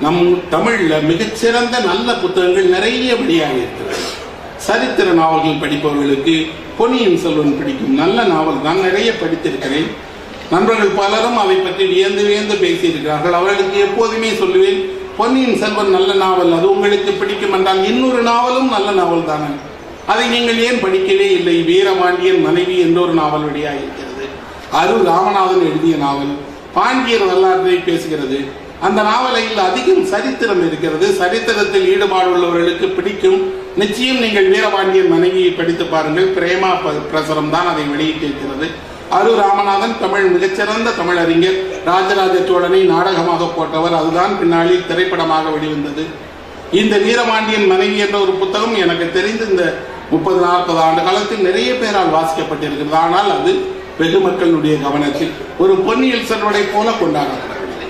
நம் தமிழ்ல மிகச்சிறந்த நல்ல புத்தகங்கள் நிறைய வெளியாக இருக்கிறது. சரித்திர நாவல்கள் படிப்பவர்களுக்கு பொன்னியின் செல்வன் பிடிக்கும். நல்ல நாவல் தான், நிறைய படித்திருக்கிறேன். நண்பர்கள் பலரும் அதை பற்றி வியந்து வியந்து பேசியிருக்கிறார்கள். அவர்களுக்கு எப்போதுமே சொல்லுவேன், பொன்னியின் செல்வன் நல்ல நாவல், அது உங்களுக்கு பிடிக்கும் என்றால் இன்னொரு நாவலும் நல்ல நாவல் தானே, அதை நீங்கள் ஏன் படிக்கவே இல்லை? வீரபாண்டியன் மனைவி என்ற ஒரு நாவல் வெளியாக இருக்கிறது. அரு ராமநாதன் எழுதிய நாவல் பாண்டியர் வரலாற்றை பேசுகிறது. அந்த நாவலில் அதிகம் சரித்திரம் இருக்கிறது. சரித்திரத்தில் ஈடுபாடு உள்ளவர்களுக்கு பிடிக்கும். நிச்சயம் நீங்கள் வீரபாண்டியன் மனைவியை படித்து பாருங்கள். பிரேமா பிரசுரம் தான் அதை வெளியிட்டிருக்கிறது. அரு ராமநாதன் தமிழ் மிகச்சிறந்த தமிழறிஞர். ராஜராஜ சோழனை நாடகமாக போட்டவர். அதுதான் பின்னாளில் திரைப்படமாக வெளிவந்தது. இந்த வீரபாண்டியன் மனைவி என்ற ஒரு புத்தகம் எனக்கு தெரிந்து இந்த 30-40 ஆண்டு காலத்தில் நிறைய பேரால் வாசிக்கப்பட்டிருக்கிறது. ஆனால் அது வெகு மக்களுடைய கவனத்தில் ஒரு பொன்னியின் செல்வனை போல கொண்டாடப்படவில்லை.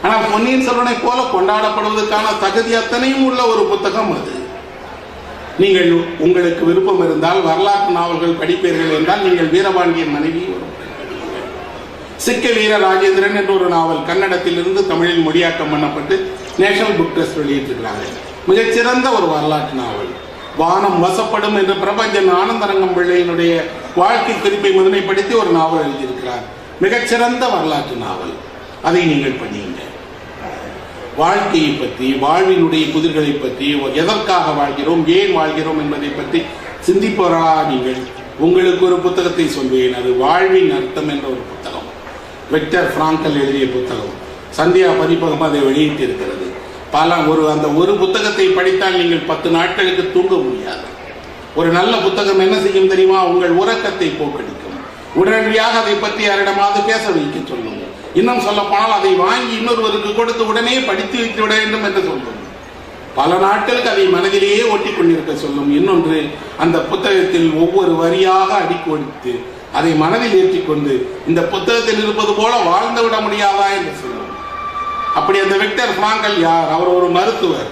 ஆனால் பொன்னியின் செல்வனை போல கொண்டாடப்படுவதற்கான தகுதி அத்தனையும் உள்ள ஒரு புத்தகம் அது. நீங்கள் உங்களுக்கு விருப்பம் இருந்தால் வரலாற்று நாவல்கள் படிப்பீர்கள் என்றால் நீங்கள் வீரபாண்டியன் மனைவி சிக்க வீர ராஜேந்திரன் என்ற ஒரு நாவல் கன்னடத்தில் இருந்து தமிழில் மொழியாக்கம் பண்ணப்பட்டு நேஷனல் புக் ட்ரஸ்ட் வெளியிட்டிருக்கிறார்கள். மிகச்சிறந்த ஒரு வரலாற்று நாவல். வானம் வசப்படும் என்ற பிரபஞ்சன் ஆனந்தரங்கம் பிள்ளையினுடைய வாழ்க்கை குறிப்பை முதன்மைப்படுத்தி ஒரு நாவல் எழுதியிருக்கிறார். மிகச்சிறந்த வரலாற்று நாவல். அதை நீங்கள் படியுங்க. வாழ்க்கையை பற்றி, வாழ்வினுடைய புதிர்களை பற்றி, எதற்காக வாழ்கிறோம், ஏன் வாழ்கிறோம் என்பதை பற்றி சிந்திப்பவர்களா நீங்கள்? உங்களுக்கு ஒரு புத்தகத்தை சொல்வேன். அது வாழ்வின் அர்த்தம் என்ற ஒரு புத்தகம். விக்டர் பிராங்கல் எழுதிய புத்தகம். சந்தியா பதிப்பகம் அதை வெளியிட்டிருக்கிறது. அந்த ஒரு புத்தகத்தை படித்தால் நீங்கள் 10 நாட்களுக்கு தூங்க முடியாது. ஒரு நல்ல புத்தகம் என்ன செய்யும் தெரியுமா? உங்கள் உறக்கத்தை போக்கடிக்கும். உடனடியாக அதை பற்றி யாரிடமாவது பேச வைக்க சொல்லும். இன்னும் சொல்ல போனால் அதை வாங்கி இன்னொருவருக்கு கொடுத்து உடனே படித்து வைத்து விட வேண்டும் என்று சொல்லும். பல நாட்களுக்கு அதை மனதிலேயே ஒட்டி கொண்டிருக்க சொல்லும். இன்னொன்று, அந்த புத்தகத்தில் ஒவ்வொரு வரியாக அடிக்கொடுத்து அதை மனதில் ஏற்றிக்கொண்டு இந்த புத்தகத்தில் இருப்பது போல வாழ்ந்து விட முடியாதா என்று சொல்லும். அப்படி அந்த விக்டர் பிராங்கல் யார்? அவர் ஒரு மருத்துவர்.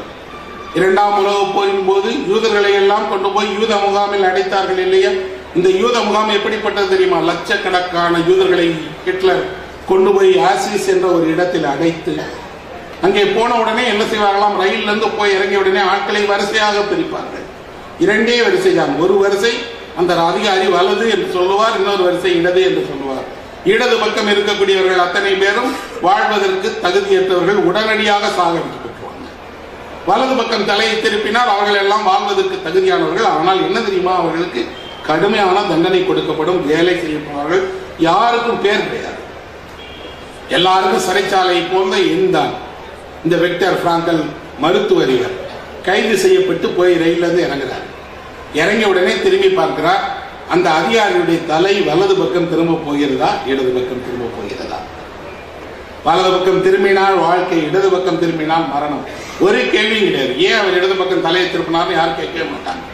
2ஆம் உலகப் போரின் போது யூதர்களை எல்லாம் கொண்டு போய் யூத முகாமில் அடைத்தார்கள் இல்லையா? இந்த யூத முகாம் எப்படிப்பட்டது தெரியுமா? லட்சக்கணக்கான யூதர்களை ஹிட்லர் கொண்டு போய் ஆசிஸ் என்ற ஒரு இடத்தில் அடைத்து அங்கே போன உடனே என்ன செய்வார்களாம்? ரயிலில் இருந்து போய் இறங்கிய உடனே ஆட்களை வரிசையாக பிரிப்பார்கள். 2 வரிசை தான். ஒரு வரிசை அந்த அதிகாரி வலது என்று சொல்லுவார், இன்னொரு வரிசை இடது என்று சொல்லுவார். இடது பக்கம் இருக்கக்கூடியவர்கள் அத்தனை பேரும் வாழ்வதற்கு தகுதியற்றவர்கள், உடனடியாக சாகடிக்கப்பட்டுவாங்க. வலது பக்கம் தலையை திருப்பினால் அவர்கள் எல்லாம் வாழ்வதற்கு தகுதியானவர்கள். ஆனால் என்ன தெரியுமா? அவர்களுக்கு கடுமையான தண்டனை கொடுக்கப்படும். வேலை செய்யப்படுவார்கள். யாருக்கும் பேர் கிடையாது. எல்லாருக்கும் சிறைச்சாலை போன்ற எண்தான். இந்த விக்டர் பிராங்கல் மருத்துவர் இவர் கைது செய்யப்பட்டு போய் ரயிலிருந்து இறங்குறார். இறங்கிய உடனே திரும்பி பார்க்கிறார். அந்த அதிகாரியுடைய தலை வலது பக்கம் திரும்ப போகிறதா, இடது பக்கம் திரும்ப போகிறதா? வலது பக்கம் திரும்பினால் வாழ்க்கை, இடது பக்கம் திரும்பினால் மரணம். ஒரு கேள்வியும் கிடையாது. ஏன் அவர் இடது பக்கம் தலையை திருப்பினார்னு யாரும் கேட்கவே மாட்டாங்க.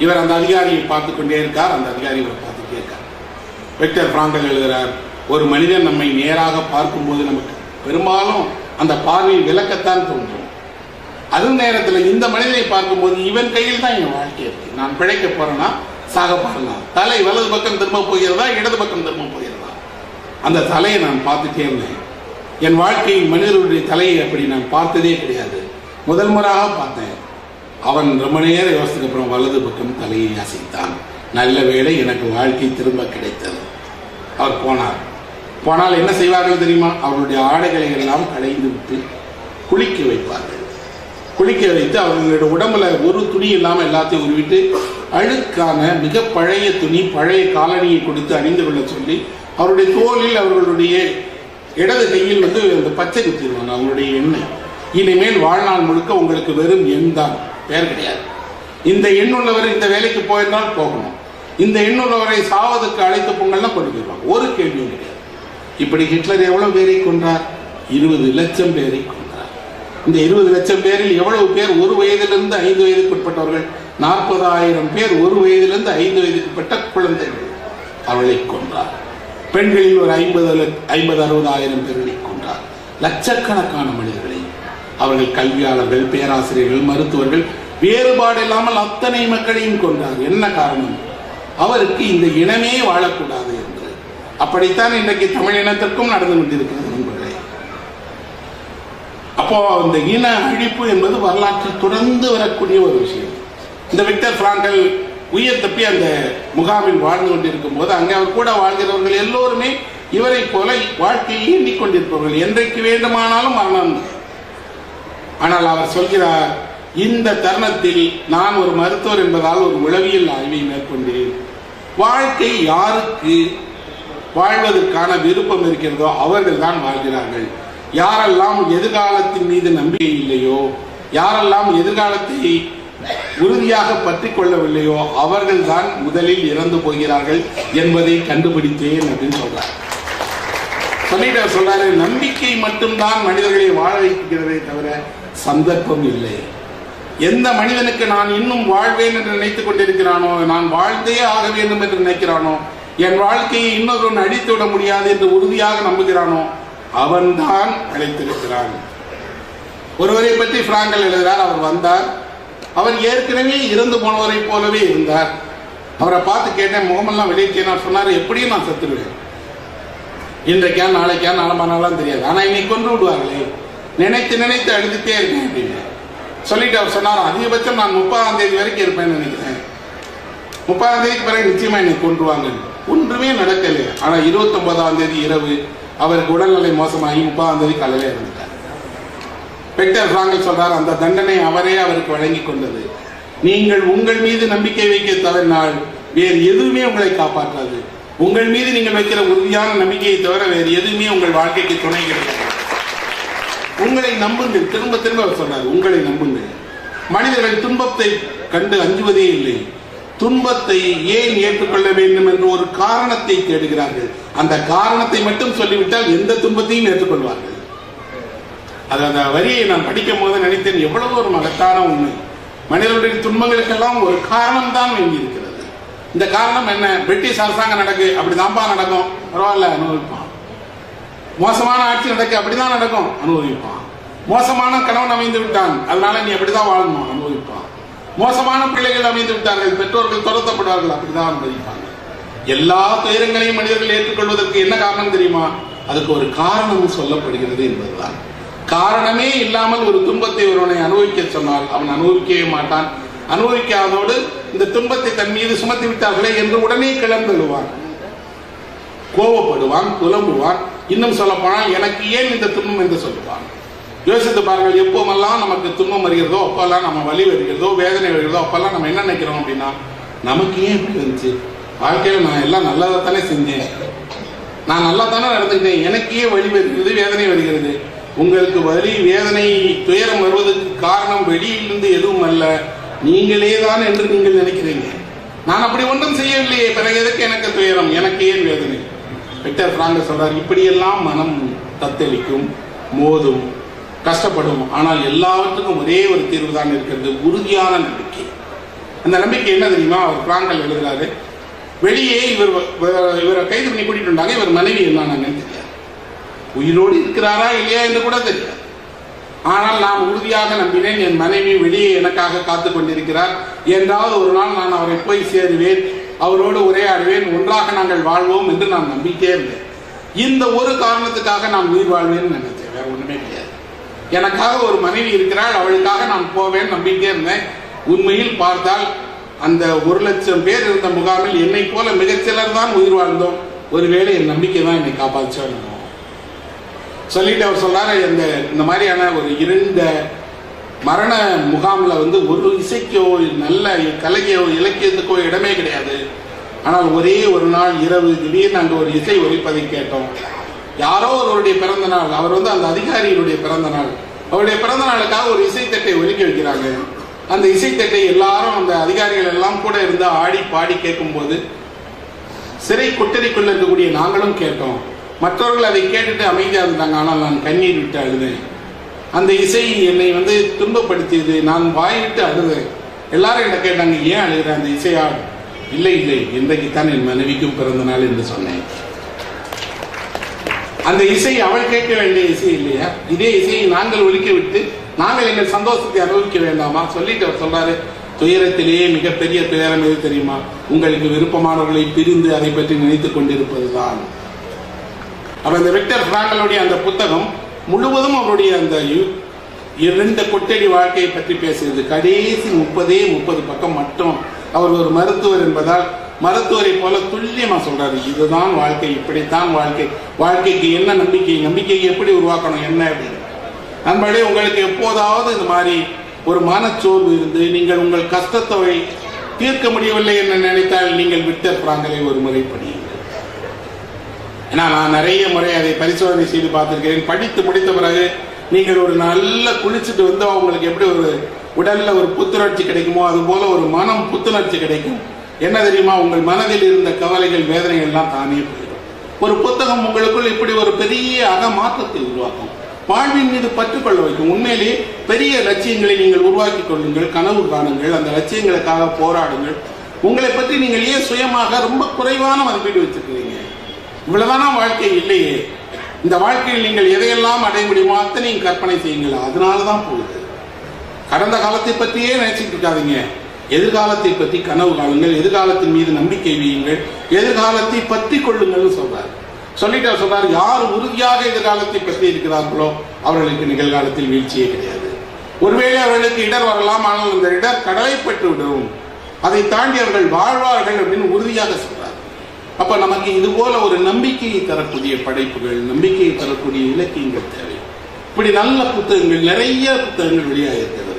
இவர் அந்த அதிகாரியை பார்த்து கொண்டே இருக்கார். அந்த அதிகாரி இவரை பார்த்துட்டே இருக்கார். விக்டர் பிராங்கல் எழுதுகிறார், ஒரு மனிதன் நம்மை நேராக பார்க்கும்போது நமக்கு பெரும்பாலும் அந்த பார்வையில் விளக்கத்தான் தோன்றும். அது நேரத்தில் இந்த மனிதனை பார்க்கும்போது இவன் கையில் தான் என் வாழ்க்கை இருக்கு. நான் பிழைக்க போறேன்னா சாக போறேன்னா தலை வலது பக்கம் திரும்ப போகிறதா, இடது பக்கம் திரும்ப போகிறதா? அந்த தலையை நான் பார்த்துட்டே இருந்தேன். என் வாழ்க்கையில் மனிதர்களுடைய தலையை அப்படி நான் பார்த்ததே கிடையாது. முதல் முறையாக பார்த்தேன். அவன் ரொம்ப நேரம் யோசனைக்கு அப்புறம் வலது பக்கம் தலையை அசைத்தான். நல்ல வேளை, எனக்கு வாழ்க்கை திரும்ப கிடைத்தது. அவர் போனால் என்ன செய்வார்கள் தெரியுமா? அவர்களுடைய ஆடைகளை எல்லாம் களைந்து விட்டு குளிக்க வைப்பார்கள். குளிக்க வைத்து அவர்களுடைய உடம்புல ஒரு துணி இல்லாமல் எல்லாத்தையும் உருவிட்டு அழுக்கான மிக பழைய துணி, பழைய காலணியை கொடுத்து அணிந்து கொள்ள சொல்லி அவருடைய தோளில் அவர்களுடைய இடது கையில் அந்த பச்சை குத்திடுவாங்க அவங்களுடைய எண்ணெய். இனிமேல் வாழ்நாள் முழுக்க உங்களுக்கு வெறும் எண் தான், பேர் கிடையாது. இந்த எண்ணுள்ளவர் இந்த வேலைக்கு போயிருந்தால் போகணும். இந்த எண்ணுள்ளவரை சாவதற்கு அழைத்த பொங்கல்னா கொண்டு போயிடுவாங்க. ஒரு கேள்வியும் கிடையாது. இப்படி ஹிட்லர் எவ்வளவு பேரை கொன்றார்? 20 லட்சம் பேரை கொன்றார். இந்த 20 லட்சம் பேரில் எவ்வளவு பேர் 1 வயதிலிருந்து 5 வயதுக்கு உட்பட்டவர்கள்? 40,000 பேர் 1 வயதிலிருந்து 5 வயதுக்கு உட்பட்ட குழந்தைகள். அவளை கொன்றார். பெண்களில் ஒரு 50-60,000 பேர்களை கொன்றார். லட்சக்கணக்கான மனிதர்களை. அவர்கள் கல்வியாளர்கள், பேராசிரியர்கள், மருத்துவர்கள், வேறுபாடு இல்லாமல் அத்தனை மக்களையும் கொன்றார். என்ன காரணம்? அவருக்கு இந்த இனமே வாழக்கூடாது என்று. அப்படித்தான் இன்றைக்கு தமிழ் இனத்திற்கும் நடந்து கொண்டிருக்கிறது நண்பர்களே. அப்போ இந்த இன அழிப்பு என்பது வரலாற்றில் தொடர்ந்து வரக்கூடிய ஒரு விஷயம். இந்த விக்டர் பிராங்கல் உயிர் தப்பி அந்த முகாமில் வாழ்ந்து கொண்டிருக்கும் போது அங்கே அவர் கூட வாழ்கிறவர்கள் எல்லோருமே இவரை போல வாழ்க்கையை எண்ணிக்கொண்டிருப்பவர்கள், என்றைக்கு வேண்டுமானாலும் மரணம். ஆனால் அவர் சொல்கிறார், இந்த தருணத்தில் நான் ஒரு மருத்துவர் என்பதால் ஒரு உளவியல் ஆய்வை மேற்கொண்டேன். வாழ்க்கை யாருக்கு வாழ்வதற்கான விருப்பம் இருக்கிறதோ அவர்கள் தான் வாழ்கிறார்கள். யாரெல்லாம் எதிர்காலத்தின் மீது நம்பிக்கை இல்லையோ, யாரெல்லாம் எதிர்காலத்தை உறுதியாக பற்றி கொள்ளவில்லையோ அவர்கள் தான் முதலில் இறந்து போகிறார்கள் என்பதை கண்டுபிடித்தேன் அப்படின்னு சொல்றார். சொல்லிட்டு சொல்றாரு, நம்பிக்கை மட்டும்தான் மனிதர்களை வாழ வைக்கிறதே தவிர சந்தர்ப்பம் இல்லை. எந்த மனிதனுக்கு நான் இன்னும் வாழ்வேன் என்று நினைத்துக் கொண்டிருக்கிறானோ, நான் வாழ்ந்தே ஆக வேண்டும் என்று நினைக்கிறானோ, என் வாழ்க்கையை இன்னொருவன் அழித்து விட முடியாது என்று உறுதியாக நம்புகிறானோ அவன்தான் அழைத்திருக்கிறான். ஒருவரை பற்றி பிராங்கல் எழுதுகிறார். அவர் வந்தார், அவர் ஏற்கனவே இறந்து போனவரை போலவே இருந்தார். அவரை பார்த்து கேட்டேன், முகமெல்லாம் வெளியிட்டேன். சொன்னார், எப்படியும் நான் செத்துடுவேன், இன்றைக்கா நாளைக்கா நாளமானாலும் தெரியாது, ஆனா இன்னைக்கு கொண்டு விடுவார்களே, நினைத்து நினைத்து அழுதுட்டே இருக்கேன் அப்படின்னு சொல்லிட்டு அவர் சொன்னார், அதிகபட்சம் நான் 30ஆம் தேதி வரைக்கும் இருப்பேன்னு நினைக்கிறேன், 30ஆம் தேதிக்கு பிறகு நிச்சயமா என்னை கொண்டுருவாங்க. ஒன்றுமே நடக்கல. ஆனா 29ஆம் தேதி இரவு அவருக்கு உடல்நிலை மோசமாகி 30ஆம் தேதி காலையில இறந்துட்டார். விக்டர் பிராங்கல் சொல்றார், அந்த தண்டனை அவரே அவருக்கு வழங்கி கொண்டது. நீங்கள் உங்கள் மீது நம்பிக்கை வைக்க தவறினால் வேறு எதுவுமே உங்களை காப்பாற்றாது. உங்கள் மீது நீங்கள் வைக்கிற உறுதியான நம்பிக்கையை தவிர வேறு எதுவுமே உங்கள் வாழ்க்கைக்கு துணை கிடையாது. உங்களை நம்புங்கள். திரும்ப திரும்ப அவர் சொன்னார், உங்களை நம்புங்கள். மனிதர்கள் துன்பத்தை கண்டு அஞ்சுவதே இல்லை. துன்பத்தை ஏன் ஏற்றுக்கொள்ள வேண்டும் என்று ஒரு காரணத்தை தேடுகிறார்கள். அந்த காரணத்தை மட்டும் சொல்லிவிட்டால் எந்த துன்பத்தையும் ஏற்றுக்கொள்வார்கள். அந்த வரியை நான் படிக்கும் போது நினைத்தேன், எவ்வளவு ஒரு மகத்தான உண்மை. மனிதர்களுடைய துன்பங்களுக்கெல்லாம் ஒரு காரணம் தான் வேண்டி இருக்கிறது. இந்த காரணம் என்ன? பிரிட்டிஷ் அரசாங்கம் நடக்கு, அப்படிதான்ப்பா நடக்கும், பரவாயில்ல, அனுபவிப்பான். மோசமான ஆட்சி நடக்கு, அப்படிதான் நடக்கும், அனுபவிப்பான். மோசமான கணவன் அமைந்து விட்டான், அதனால நீ அப்படிதான் வாழணும், அனுபவிப்பான். மோசமான பிள்ளைகள் அமைந்து விட்டார்கள், பெற்றோர்கள் துரத்தப்படுவார்கள், அப்படிதான் அனுபவிப்பாங்க. எல்லா துயரங்களையும் மனிதர்கள் ஏற்றுக்கொள்வதற்கு என்ன காரணம் தெரியுமா? அதுக்கு ஒரு காரணம் சொல்லப்படுகிறது என்பதுதான். காரணமே இல்லாமல் ஒரு துன்பத்தை ஒருவனை அனுபவிக்க சொன்னால் அவன் அனுபவிக்கவே மாட்டான். அனுபவிக்காதோடு இந்த துன்பத்தை தன் மீது சுமத்தி விட்டார்களே என்று உடனே கிளர்ந்தெழுவான், கோபப்படுவான், புலம்புவான். இன்னும் சொல்ல போனால் எனக்கு ஏன் இந்த துன்பம் என்று சொல்லுவான். யோசித்து பாருங்கள், எப்போமெல்லாம் நமக்கு துன்பம் வருகிறதோ அப்பெல்லாம் நம்ம வலி வருகிறதோ வேதனை வருகிறதோ அப்பெல்லாம் நம்ம என்ன நினைக்கிறோம் அப்படின்னா, நமக்கு ஏன் இப்படி வந்துச்சு, வாழ்க்கையில் நான் எல்லாம் நல்லதாக தானே செஞ்சேன், நான் நல்லா தானே நடந்துக்கிட்டேன், எனக்கு ஏன் வலி வருகிறது வேதனை வருகிறது. உங்களுக்கு வலி வேதனை துயரம் வருவதற்கு காரணம் வெளியிலிருந்து எதுவும் அல்ல, நீங்களே தான் என்று நீங்கள் நினைக்கிறீங்க. நான் அப்படி ஒன்றும் செய்யவில்லையே, பிறகு எதுக்கு எனக்கு துயரம், எனக்கு ஏன் வேதனை? விக்டர் பிராங்கல் சொல்றார், இப்படியெல்லாம் மனம் தத்தளிக்கும், மோதும், கஷ்டப்படும். ஆனால் எல்லாவற்றுக்கும் ஒரே ஒரு தீர்வு தான் இருக்கிறது, உறுதியான நம்பிக்கை. அந்த நம்பிக்கை என்ன தெரியுமா? அவர் பிராங்கல் எழுதுறாரு, வெளியே இவரை கைது பண்ணி கூட்டிட்டு வந்தாங்க. இவர் மனைவி என்னன்னு தெரியாது, உயிரோடு இருக்கிறாரா இல்லையா என்று கூட தெரியாது. ஆனால் நான் உறுதியாக நம்பினேன், என் மனைவி வெளியே எனக்காக காத்து கொண்டிருக்கிறார், என்றாவது ஒரு நாள் நான் அவரை போய் சேருவேன், அவரோடு உரையாடுவேன், ஒன்றாக நாங்கள் வாழ்வோம் என்று நான் நம்பிக்கே இருந்தேன். இந்த ஒரு காரணத்துக்காக நான் உயிர் வாழ்வேன்னு நினைச்சேன், வேற ஒண்ணுமே கிடையாது. எனக்காக ஒரு மனைவி இருக்கிறாள், அவளுக்காக நான் போவேன் நம்பிக்கை இருந்தேன். உண்மையில் பார்த்தால் அந்த 1,00,000 பேர் இருந்த முகாமில் என்னை போல மிகச்சிலர் தான் உயிர் வாழ்ந்தோம். ஒருவேளை என் நம்பிக்கை தான் என்னை காப்பாற்றோ சொல்லிட்டு அவர் சொல்றாரு, இந்த மாதிரியான ஒரு இருண்ட மரண முகாமில் ஒரு இசைக்கோ நல்ல கலையோ இலக்கியத்துக்கோ இடமே கிடையாது. ஆனால் ஒரே ஒரு நாள் இரவு திடீர்னு அங்கே ஒரு இசை ஒலிப்பதை கேட்டோம். யாரோ ஒருவருடைய பிறந்த நாள், அவர் அந்த அதிகாரியினுடைய பிறந்த நாள், அவருடைய பிறந்த நாளுக்காக ஒரு இசைத்தட்டை ஒலிக்க வைக்கிறாங்க. அந்த இசைத்தட்டை எல்லாரும் அந்த அதிகாரிகள் எல்லாம் கூட இருந்து ஆடி பாடி கேட்கும் போது சிறை கொட்டடிக்குள்ள இருக்கக்கூடிய நாங்களும் கேட்டோம். மற்றவர்கள் அதை கேட்டுட்டு அமைதியாக இருந்தாங்க, ஆனால் நான் கண்ணீர் விட்டு அழுதேன். அந்த இசை என்னை துன்பப்படுத்தியது, நான் வாயிட்டு அழுதேன். எல்லாரும் என்ன கேட்டாங்க, ஏன் அழுகிறேன் அந்த இசையா? இல்லை இல்லை, இன்றைக்குத்தான் என் மனைவிக்கும் பிறந்த நாள் என்று சொன்னேன். அந்த இசை அவள் கேட்க வேண்டிய இசை இல்லையா? இதே இசையை நாங்கள் ஒலிக்க விட்டு நாங்கள் எங்கள் சந்தோஷத்தை அனுபவிக்க வேண்டாமா? சொல்லிட்டு அவர் சொல்றாரு, துயரத்திலேயே மிகப்பெரிய துயரம் எது தெரியுமா? உங்களுக்கு விருப்பமானவர்களை பிரிந்து அதை பற்றி நினைத்துக் கொண்டிருப்பதுதான். அப்ப இந்த விக்டர் பிராங்கலுடைய அந்த புத்தகம் முழுவதும் அவருடைய அந்த 2 கொட்டடி வாழ்க்கையை பற்றி பேசுகிறது. கடைசி 30 பக்கம் மட்டும் அவர் ஒரு மருத்துவர் என்பதால் மருத்துவரை போல துல்லியமா சொல்றாரு. இதுதான் வாழ்க்கை, இப்படித்தான் வாழ்க்கை, வாழ்க்கைக்கு என்ன நம்பிக்கை, நம்பிக்கையை எப்படி உருவாக்கணும் என்ன அப்படின்னு. நண்பர்களே, உங்களுக்கு எப்போதாவது இந்த மாதிரி ஒரு மனச்சோர்வு இருந்து நீங்கள் உங்கள் கஷ்டத்தை தீர்க்க முடியவில்லை என்று நினைத்தால் நீங்கள் விக்டர் பிராங்கலை ஒரு முறை படியுங்கள். ஏன்னா நான் நிறைய முறை அதை பரிசோதனை செய்து பார்த்திருக்கிறேன். படித்து முடித்த பிறகு நீங்கள் ஒரு நல்ல குளிச்சுட்டு வந்து உங்களுக்கு எப்படி ஒரு உடல்ல ஒரு புத்துணர்ச்சி கிடைக்குமோ அது போல ஒரு மனம் புத்துணர்ச்சி கிடைக்கும். என்ன தெரியுமா, உங்கள் மனதில் இருந்த கவலைகள் வேதனைகள் எல்லாம் தானே போயிடும். ஒரு புத்தகம் உங்களுக்குள் இப்படி ஒரு பெரிய அகமாற்றத்தை உருவாக்கும், வாழ்வின் மீது பற்றுக்கொள்ள வைக்கும். உண்மையிலேயே பெரிய லட்சியங்களை நீங்கள் உருவாக்கி கொள்ளுங்கள், கனவு காணுங்கள், அந்த லட்சியங்களுக்காக போராடுங்கள். உங்களை பற்றி நீங்கள் ஏன் சுயமாக ரொம்ப குறைவான மதிப்பீடு வச்சிருக்கிறீங்க? இவ்வளவுதானா வாழ்க்கை? இல்லையே. இந்த வாழ்க்கையில் நீங்கள் எதையெல்லாம் அடைய முடியுமோ அத்தனையும் கற்பனை செய்யுங்கள். அதனாலதான் போகுது. கடந்த காலத்தை பற்றியே நினைச்சிட்டு இருக்காதீங்க. எதிர்காலத்தை பற்றி கனவு காணுங்கள், எதிர்காலத்தின் மீது நம்பிக்கை வையுங்கள், எதிர்காலத்தை பற்றி கொள்ளுங்கள் சொல்றாரு. சொல்றாரு, யார் உறுதியாக எதிர்காலத்தை பற்றி இருக்கிறார்களோ அவர்களுக்கு நிகழ்காலத்தில் வீழ்ச்சியே கிடையாது. ஒருவேளை அவர்களுக்கு இடர் வரலாம், ஆனால் அந்த இடர் கடலைப்பட்டு விடும், அதை தாண்டி அவர்கள் வாழ்வார்கள் அப்படின்னு உறுதியாக சொல்றார். அப்ப நமக்கு இது போல ஒரு நம்பிக்கையை தரக்கூடிய படைப்புகள், நம்பிக்கையை தரக்கூடிய இலக்கியங்கள் தேவை. இப்படி நல்ல புத்தகங்கள், நிறைய புத்தகங்கள் வெளியாக இருக்கிறது.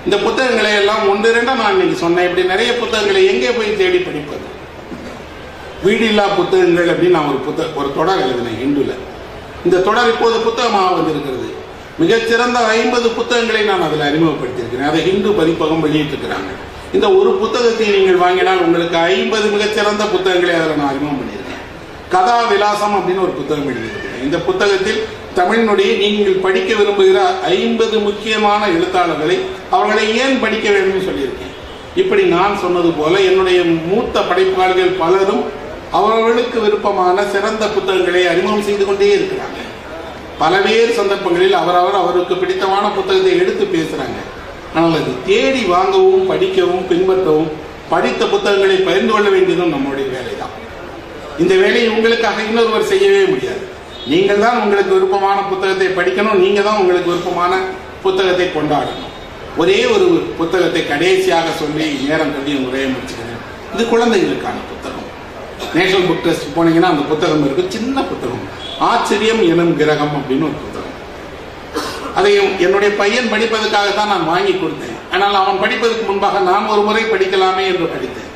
இந்த புத்தகங்களை எல்லாம் 1-2 நான் இன்னைக்கு சொன்னேன். இப்படி நிறைய புத்தகங்களை எங்கே போய் தேடி படிப்பது? வீடில்லா புத்தகங்கள் அப்படின்னு நான் ஒரு தொடர் எழுதினேன் ஹிந்துல. இந்த தொடர் இப்போது புத்தகமாக வந்திருக்கிறது. மிகச்சிறந்த 50 புத்தகங்களை நான் அதில் அறிமுகப்படுத்தியிருக்கிறேன். அதை ஹிந்து பதிப்பகம் வெளியிட்டிருக்கிறாங்க. இந்த ஒரு புத்தகத்தை நீங்கள் வாங்கினால் உங்களுக்கு 50 மிகச்சிறந்த புத்தகங்களை அதில் நான் அறிமுகம் பண்ணியிருக்கேன். கதா விலாசம் அப்படின்னு ஒரு புத்தகம் எழுதியிருக்கிறேன். இந்த புத்தகத்தில் தமிழினுடைய நீங்கள் படிக்க விரும்புகிற 50 முக்கியமான எழுத்தாளர்களை அவர்களை ஏன் படிக்க வேண்டும் சொல்லியிருக்கேன். இப்படி நான் சொன்னது போல என்னுடைய மூத்த படைப்பாளர்கள் பலரும் அவர்களுக்கு விருப்பமான சிறந்த புத்தகங்களை அறிமுகம் செய்து கொண்டே இருக்கிறாங்க. பல்வேறு சந்தர்ப்பங்களில் அவருக்கு பிடித்தமான புத்தகத்தை எடுத்து பேசுறாங்க. ஆனால் அது தேடி வாங்கவும், படிக்கவும், பின்பற்றவும், படித்த புத்தகங்களை பகிர்ந்து கொள்ள வேண்டியதும் நம்முடைய வேலைதான். இந்த வேலையை உங்களுக்காக இன்னொருவர் செய்யவே முடியாது. நீங்கள் தான் உங்களுக்கு விருப்பமான புத்தகத்தை படிக்கணும், நீங்க தான் உங்களுக்கு விருப்பமான புத்தகத்தை கொண்டாடணும். ஒரே ஒரு புத்தகத்தை கடைசியாக சொல்லி நேரம் கல்வி உரையை முடிச்சுக்கிறேன். இது குழந்தைகளுக்கான புத்தகம். நேஷனல் புக் ட்ரஸ்ட் போனீங்கன்னா அந்த புத்தகம் இருக்கு, சின்ன புத்தகம், ஆச்சரியம் எனும் கிரகம் அப்படின்னு ஒரு புத்தகம். அதை என்னுடைய பையன் படிப்பதற்காக தான் நான் வாங்கி கொடுத்தேன். ஆனால் அவன் படிப்பதற்கு முன்பாக நான் ஒரு முறை படிக்கலாமே என்று படித்தேன்.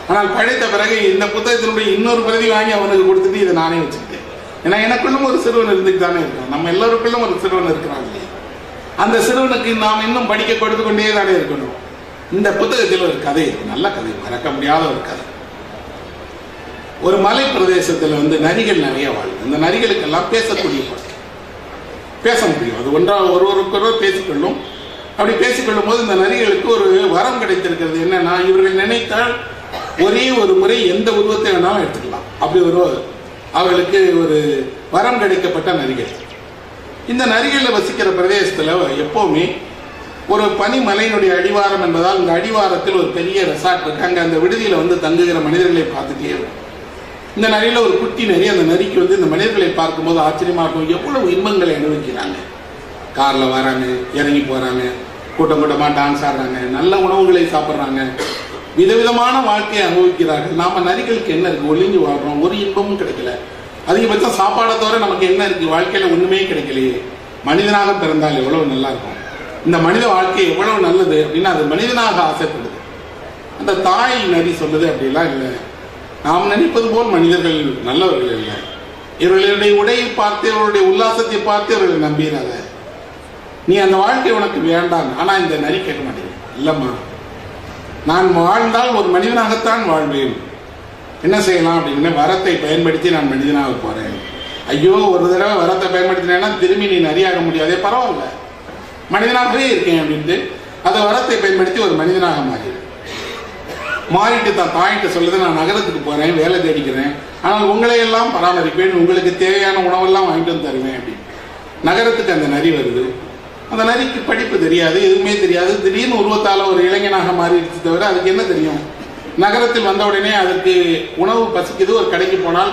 ஆனால் படித்த பிறகு இந்த புத்தகத்தினுடைய இன்னொரு பிரதி வாங்கி அவனுக்கு கொடுத்துட்டு இதை நானே வச்சுக்கிட்டேன். ஏன்னா எனக்குள்ளும் ஒரு சிறுவன் இருந்துட்டு தானே இருக்கான், நம்ம எல்லோருக்குள்ளும் ஒரு சிறுவன் இருக்கிறாங்க. அந்த சிறுவனுக்கு நாம் இன்னும் படிக்க கொடுத்து கொண்டே தானே இருக்கணும். இந்த புத்தகத்தில் ஒரு கதை இருக்கு, நல்ல கதை, மறக்க முடியாத ஒரு கதை. ஒரு மலை பிரதேசத்தில் நரிகள் நிறைய வாழும். இந்த நரிகளுக்கெல்லாம் பேசக்கூடிய பேச முடியும், அது ஒருவருக்கொருவர் பேசிக்கொள்ளும். அப்படி பேசிக்கொள்ளும் போது இந்த நரிகளுக்கு ஒரு வரம் கிடைத்திருக்கிறது. என்னன்னா, இவர்கள் நினைத்தால் ஒரே ஒரு முறை எந்த உருவத்தை வேணாலும் எடுத்துக்கலாம். அப்படி அவர்களுக்கு ஒரு வரம் கிடைக்கப்பட்ட நரிகள். இந்த நரிகளில் வசிக்கிற பிரதேசத்தில் எப்பவுமே ஒரு பனிமலையினுடைய அடிவாரம் என்பதால் இந்த அடிவாரத்தில் ஒரு பெரிய ரெசார்ட் இருக்கு. அங்கே அந்த விடுதியில் தங்குகிற மனிதர்களை பார்த்துட்டே இருக்கும். இந்த நரியில் ஒரு குட்டி நரி, அந்த நரிக்கு இந்த மனிதர்களை பார்க்கும்போது ஆச்சரியமா இருக்கும், எவ்வளவு இன்பங்களை அனுபவிக்கிறாங்க. காரில் வராங்க, இறங்கி போறாங்க, கூட்டம் கூட்டமாக டான்ஸ் ஆடுறாங்க, நல்ல உணவுகளை சாப்பிட்றாங்க, விதவிதமான வாழ்க்கையை அனுபவிக்கிறார்கள். நாம நரிகளுக்கு என்ன இருக்கு? ஒளிஞ்சு வாழ்றோம், ஒரு இன்பமும் கிடைக்கல. அதிகபட்சம் சாப்பாடை தவிர நமக்கு என்ன இருக்கு? வாழ்க்கையில ஒண்ணுமே கிடைக்கலையே. மனிதனாக பிறந்தால் எவ்வளவு நல்லா இருக்கும், இந்த மனித வாழ்க்கை எவ்வளவு நல்லது அப்படின்னா அது மனிதனாக ஆசைப்படுது. அந்த தாய் நரி சொல்லுது, அப்படிலாம் இல்லை, நாம் நினைப்பது போல் மனிதர்கள் நல்லவர்கள் இல்லை. இவர்களுடைய உடையை பார்த்து, இவருடைய உல்லாசத்தை பார்த்து இவர்களை நம்பிடாத, நீ அந்த வாழ்க்கை உனக்கு வேண்டாம். ஆனா இந்த நரி கேட்க மாட்டேங்குது. இல்லம்மா, நான் வாழ்ந்தால் ஒரு மனிதனாகத்தான் வாழ்வேன், என்ன செய்யலாம் அப்படின்னு வரத்தை பயன்படுத்தி நான் மனிதனாக போறேன். ஐயோ, ஒரு தடவை வரத்தை பயன்படுத்தினேன்னா திரும்பி நீ நரியாக முடியாதே, பரவாயில்ல, மனிதனாகவே இருக்கேன் அப்படின்ட்டு அதை வரத்தை பயன்படுத்தி ஒரு மனிதனாக மாறிட்டு தான் தாயிட்ட சொல்லுது, நான் நகரத்துக்கு போறேன், வேலை தேடிக்கிறேன், ஆனால் உங்களை எல்லாம் பராமரிப்பேன், உங்களுக்கு தேவையான உணவெல்லாம் வாங்கிட்டு வந்து தருவேன் அப்படின்னு. நகரத்துக்கு அந்த நரி வருது. அந்த நரிக்கு படிப்பு தெரியாது, எதுவுமே தெரியாது. திடீர்னு உருவத்தால ஒரு இளைஞனாக மாறிடுச்சு தவிர அதுக்கு என்ன தெரியும்? நகரத்தில் வந்த உடனே அதுக்கு உணவு பசிக்குது, ஒரு கடைக்கு போனால்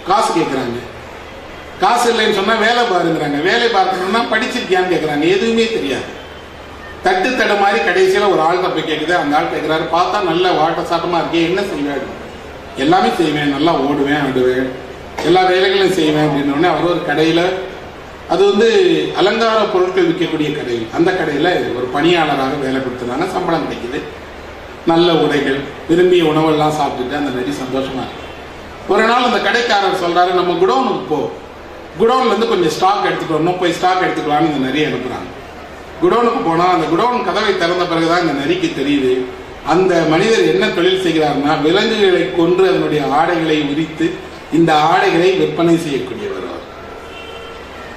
காசு கேட்குறாங்க. காசு இல்லைன்னு சொன்னா வேலை பாருங்கிறாங்க. வேலை பார்க்கணும்னா படிச்சிருக்கியான்னு கேட்கறாங்க. எதுவுமே தெரியாது. தட்டு தடு மாதிரி கடைசியில ஒரு ஆள்கிட்ட போய் கேட்குது. அந்த ஆள் கேட்கிறாரு, பார்த்தா நல்ல வாட்ட சாட்டமா இருக்கே, என்ன செய்வேன்? எல்லாமே செய்வேன், நல்லா ஓடுவேன், ஆடுவேன், எல்லா வேலைகளையும் செய்வேன் அப்படின்னோடனே அவர் ஒரு கடையில, அது வந்து அலங்கார பொருட்கள் விற்கக்கூடிய கடை, அந்த கடையில ஒரு பணியாளராக வேலை கொடுத்துருந்தாங்க. சம்பளம் கிடைக்குது, நல்ல உடைகள், விரும்பிய உணவெல்லாம் சாப்பிட்டுட்டு அந்த நரி சந்தோஷமா இருக்கு. ஒரு நாள் அந்த கடைக்காரர் சொல்றாரு, நம்ம குடோனுக்கு போ, குடோன்ல இருந்து கொஞ்சம் ஸ்டாக் எடுத்துட்டு வரணும், போய் ஸ்டாக் எடுத்துக்கலான்னு இந்த நரி அனுப்புறாங்க. குடோனுக்கு போனா அந்த குடோன் கதவை திறந்த பிறகுதான் இந்த நரிக்கு தெரியுது அந்த மனிதர் என்ன தொழில் செய்கிறார்னா, விலங்குகளை கொன்று அதனுடைய ஆடைகளை உரித்து இந்த ஆடைகளை விற்பனை செய்யக்கூடியவர்.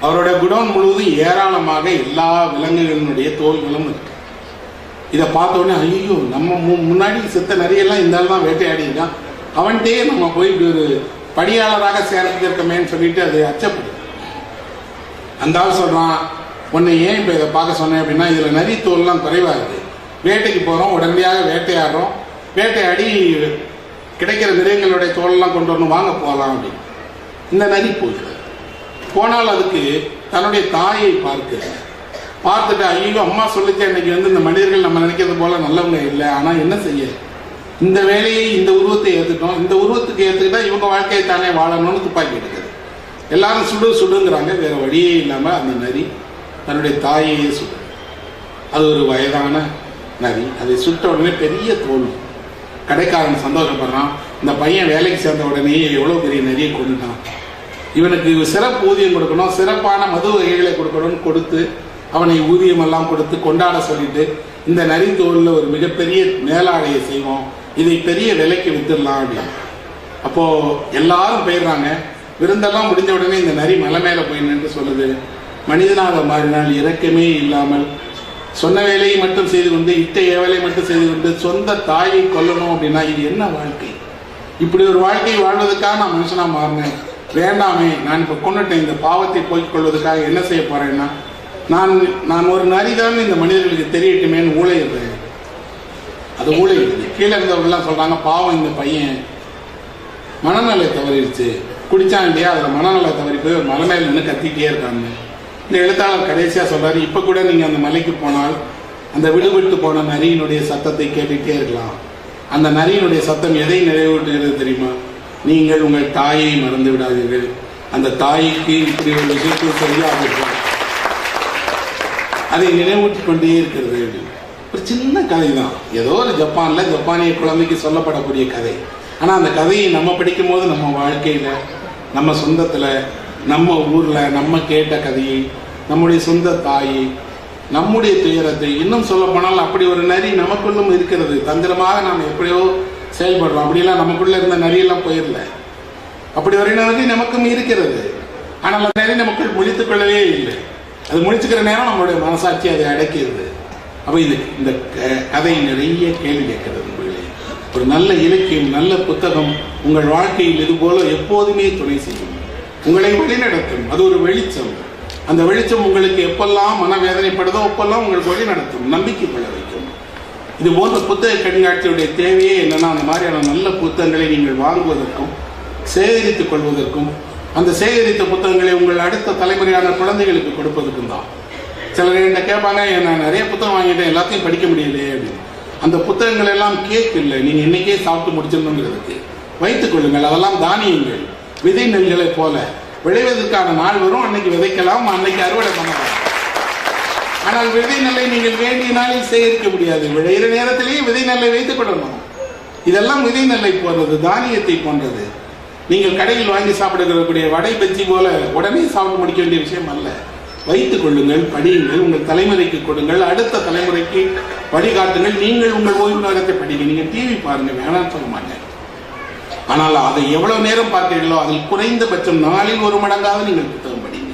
அவருடைய குடோன் முழுவதும் ஏராளமாக எல்லா விலங்குகளினுடைய தோல்களும் இருக்கு. இதை பார்த்த உடனே, ஐயோ, நம்ம முன்னாடி செத்த நிறையெல்லாம் இந்த ஆள் தான் வேட்டையாடிதான், அவன்கிட்டே நம்ம போய் ஒரு பணியாளராக சேர்ந்திருக்கமேன்னு சொல்லிட்டு அது அச்சப்படுது. அந்த ஆள் சொல்றான், உன்னை ஏன் இப்போ இதை பார்க்க சொன்னேன் அப்படின்னா, இதில் நரி தோல்லாம் குறைவா இருக்கு, வேட்டைக்கு போகிறோம், உடனடியாக வேட்டையாடுறோம், வேட்டையாடி கிடைக்கிற மிருகங்களுடைய தோலெல்லாம் கொண்டு வரணும், வாங்க போகலாம் அப்படின்னு. இந்த நரி போகிறது. போனால் அதுக்கு தன்னுடைய தாயை பார்த்துட்டு, ஐயோ அம்மா சொல்லிச்சு அன்னைக்கு வந்து இந்த மனிதர்கள் நம்ம நினைக்கிறது போல நல்லவங்க இல்லை, ஆனால் என்ன செய்ய, இந்த வேலையை இந்த உருவத்தை ஏற்றுட்டோம், இந்த உருவத்துக்கு ஏற்றுக்கிட்டா இவங்க வாழ்க்கையை தானே வாழணும்னு துப்பாக்கி எடுக்குது. எல்லாரும் சுடுங்கிறாங்க. வேற வழியே இல்லாமல் அந்த நரி தன்னுடைய தாயையே சுடு. அது ஒரு வயதான நரி. அதை சுட்ட உடனே பெரிய தோல். கடைக்காரன் சந்தோஷப்படுறான். இந்த பையன் வேலைக்கு சேர்ந்த உடனே எவ்வளோ பெரிய நரியை கொண்டுட்டான், இவனுக்கு சிறப்பு ஊதியம் கொடுக்கணும், சிறப்பான மது வகைகளை கொடுக்கணும்னு கொடுத்து அவனை ஊதியம் எல்லாம் கொடுத்து கொண்டாட சொல்லிட்டு, இந்த நரி தோலில் ஒரு மிகப்பெரிய மேலாடையை செய்வோம், இதை பெரிய விலைக்கு வித்துடலாம் அப்படின்னு. அப்போ எல்லாரும் போயிடுறாங்க. விருந்தெல்லாம் முடிஞ்ச உடனே இந்த நரி மலை மேல போய் நின்று சொல்லுது, மனிதனாக மாறினால் இரக்கமே இல்லாமல் சொன்ன வேலையை மட்டும் செய்து கொண்டு, இட்ட வேலையை மட்டும் செய்து கொண்டு சொந்த தாயை கொல்லணும் அப்படின்னா இது என்ன வாழ்க்கை? இப்படி ஒரு வாழ்க்கை வாழ்வதற்காக நான் மனுஷனா மாறினேன், வேண்டாமே, நான் இப்ப கொண்டுட்டேன், இந்த பாவத்தை போய்க் கொள்வதற்காக என்ன செய்ய போறேன்னா, நான் ஒரு நரிதான் இந்த மனிதர்களுக்கு தெரியட்டுமேன்னு ஊழையிடுறேன். அது ஊழையிடுது. கீழே இருந்தவர்கள்லாம் சொல்றாங்க, பாவம் இந்த பையன் மனநலை தவறிடுச்சு, குடிச்சான் இல்லையா, அதில் மனநலை தவறி போய் ஒரு மலை மேல நின்று கத்திக்கிட்டே இருக்காங்க. இந்த எழுத்தாளர் கடைசியா சொல்றாரு, இப்ப கூட நீங்க அந்த மலைக்கு போனால் அந்த விடுபட்டு போன நரியினுடைய சத்தத்தை கேட்டுக்கிட்டே இருக்கலாம். அந்த நரியினுடைய சத்தம் எதை நிறைவேற்றுகிறது தெரியுமா? நீங்கள் உங்கள் தாயை மறந்து விடாதீர்கள், அந்த தாய்க்கு இப்படி ஒரு விஷயத்தை சரியாக அதை நினைவூட்டி கொண்டே இருக்கிறது. ஒரு சின்ன கதை தான், ஏதோ ஒரு ஜப்பானிய குழந்தைக்கு சொல்லப்படக்கூடிய கதை. ஆனா அந்த கதையை நம்ம படிக்கும் போது நம்ம வாழ்க்கையில, நம்ம சொந்தத்துல, நம்ம ஊர்ல நம்ம கேட்ட கதையை, நம்முடைய சொந்த தாயை, நம்முடைய துயரத்தை, இன்னும் சொல்ல போனால் அப்படி ஒரு நரி நமக்குள்ளும் இருக்கிறது. தந்திரமாக நாம் எப்படியோ செயல்படுறோம். அப்படிலாம் நமக்குள்ள இருந்த நரியெல்லாம் போயிடல. அப்படி ஒரு நரி நமக்கும் இருக்கிறது. ஆனால் அந்த நரி நமக்குள் முழித்துக் கொள்ளவே இல்லை. அது முழிச்சுக்கிற நேரம் நம்மளுடைய மனசாட்சி அதை அடக்கிறது. அப்ப இந்த கதை நிறைய கேள்வி கேட்கிறது. ஒரு நல்ல இலக்கியம், நல்ல புத்தகம் உங்கள் வாழ்க்கையில் இது போல எப்போதுமே துணை செய்யும், உங்களை வழிநடத்தும். அது ஒரு வெளிச்சம். அந்த வெளிச்சம் உங்களுக்கு எப்பெல்லாம் மனவேதனைப்படுதோ அப்பெல்லாம் உங்களுக்கு வழி நடத்தும், நம்பிக்கை கொள்ள வைக்கும். இது போன்ற புத்தக கண்காட்சியுடைய தேவையே என்னன்னா, அந்த மாதிரியான நல்ல புத்தகங்களை நீங்கள் வாங்குவதற்கும் சேகரித்துக் கொள்வதற்கும், அந்த சேகரித்த புத்தகங்களை உங்கள் அடுத்த தலைமுறையான குழந்தைகளுக்கு கொடுப்பதற்கும் தான். சிலர் என்ன கேட்பாங்க, நான் நிறைய புத்தகம் வாங்கிட்டேன், எல்லாத்தையும் படிக்க முடியலையே அப்படின்னு. அந்த புத்தகங்கள் எல்லாம் கேக் இல்லை, நீங்க இன்னைக்கே சாப்பிட்டு முடிச்சிடணுங்கிறதுக்கு வைத்துக் கொள்ளுங்கள். அதெல்லாம் தானியங்கள், விதை நெல்களை போல விளைவதற்கான நாள் வரும், அன்னைக்கு விதைக்கலாம், அன்னைக்கு அறுவடை பண்ணலாம். ஆனால் விதை நெல்லை நீங்கள் வேண்டிய நாளில் சேகரிக்க முடியாது. விளையிற நேரத்திலேயே விதை நெல்லை வைத்துக் கொள்ளணும். இதெல்லாம் விதை நெல்லை போன்றது, தானியத்தை போன்றது. நீங்கள் கடையில் வாங்கி சாப்பிடக்கூடிய வடை பஜ்ஜி போல உடனே சாப்பிட்டு முடிக்க வேண்டிய விஷயம் அல்ல. வைத்துக் கொள்ளுங்கள், படியுங்கள், உங்கள் தலைமுறைக்கு கொடுங்கள், அடுத்த தலைமுறைக்கு வழிகாட்டுங்கள். நீங்கள் உங்கள் ஓய்வு நேரத்தை படிங்க. நீங்க டிவி பாருங்க, வேணாம்னு சொல்ல மாட்டேன். ஆனால் அதை எவ்வளவு நேரம் பார்க்கிறீர்களோ அதில் குறைந்தபட்சம் நாளில் ஒரு மடங்காவது நீங்கள் புத்தகம் படிங்க.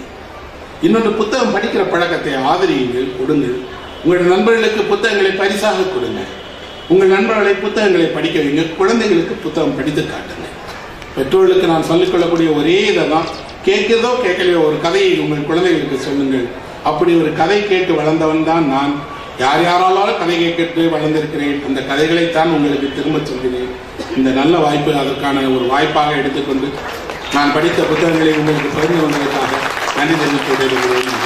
இன்னொன்று, புத்தகம் படிக்கிற பழக்கத்தை ஆதரியுங்கள், கொடுங்கள். உங்களுடைய நண்பர்களுக்கு புத்தகங்களை பரிசாக கொடுங்க. உங்கள் நண்பர்களை புத்தகங்களை படிக்க வைங்க. குழந்தைகளுக்கு புத்தகம் படித்து காட்டுங்க. பெற்றோர்களுக்கு நான் சொல்லிக்கொள்ளக்கூடிய ஒரே இதை தான், கேட்கிறதோ கேட்கலையோ ஒரு கதையை உங்கள் குழந்தைகளுக்கு சொல்லுங்கள். அப்படி ஒரு கதை கேட்டு வளர்ந்தவன் தான் நான். யார் யாராலும் கதை கேட்டு வளர்ந்திருக்கிறேன். அந்த கதைகளைத்தான் உங்களுக்கு திரும்ப சொல்கிறேன். இந்த நல்ல வாய்ப்பு அதற்கான ஒரு வாய்ப்பாக எடுத்துக்கொண்டு நான் படித்த புத்தகங்களை உங்களுக்கு பகிர்ந்து கொண்டதற்காக நன்றி தெரிவித்துக் கொள்கிறேன்.